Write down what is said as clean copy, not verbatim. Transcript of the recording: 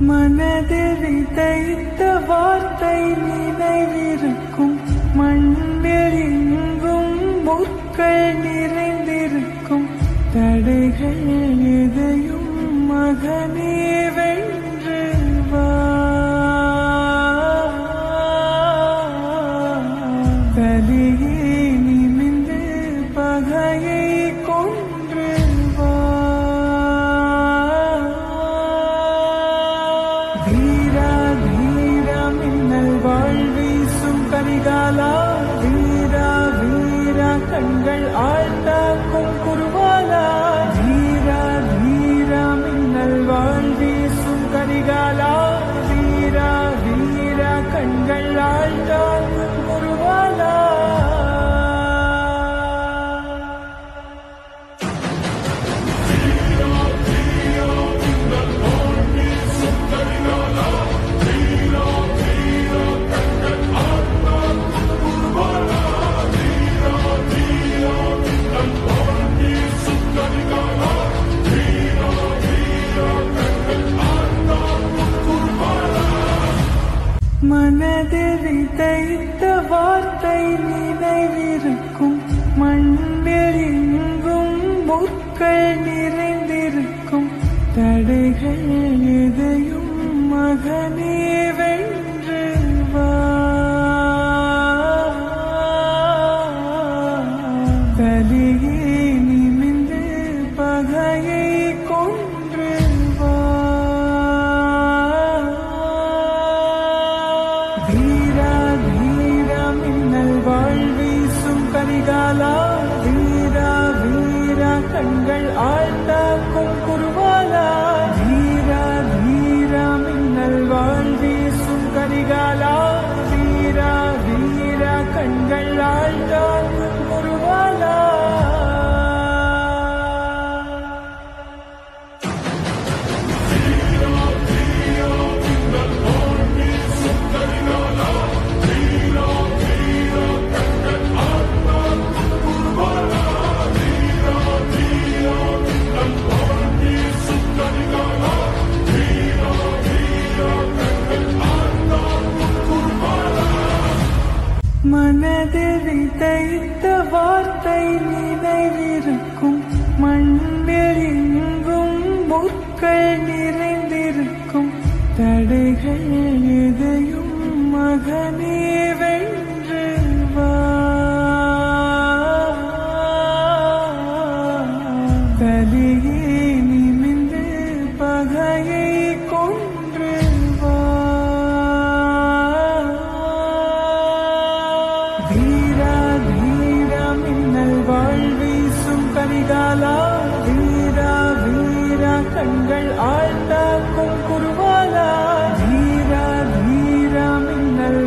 மனதில் விதைத்த வார்த்தை நினைவிருக்கும், மண்ணில் எங்கும் முற்கள் நிறைந்திருக்கும். தடைகள் எதையும் மகனே வென்று வா, தலையே நிமிந்து பகையை கொன்று வா. வீரா வீரா மின்னல் வாழ்வீசும் கரிகாலா, வீரா வீரா கண்கள் ஆழ்ந்தாக்கும் குருவாலா. வீரா வீரா மின்னல் வாழ்வீசும் கரிகாலா, வீரா வீரா கண்கள் ஆழ்ந்தாக்கும் குருவாலா. மனதில் விதைத்த வார்த்தை நினைவிருக்கும், மண்ணில் எங்கும் முற்கள் நிறைந்திருக்கும். தடைகள் எதையும் மகனே வென்று வா, தலையே நிமிந்து பகையை கொன்று வா. வீரா வீரா மின்னல் வாழ்வீசும் கரிகாலா, வீரா வீரா கண்கள் ஆழ்ந்தாக்கும் குருவாலா. வீரா வீரா மின்னல் வாழ்வீசும் கரிகாலா, வீரா வீரா கண்கள் ஆழ்ந்தாக்கும் குருவாலா. மனதில் விதைத்த வார்த்தை நினைவிருக்கும், மண்ணில் எங்கும் முற்கள் நிறைந்திருக்கும். தடைகள் எதையும் மகனே வென்று வா, தலையே நிமிந்து பகையை கொன்று வா. வீரா வீரா மின்னல் வாழ்வீசும் கரிகாலா, வீரா வீரா கண்கள் ஆழ்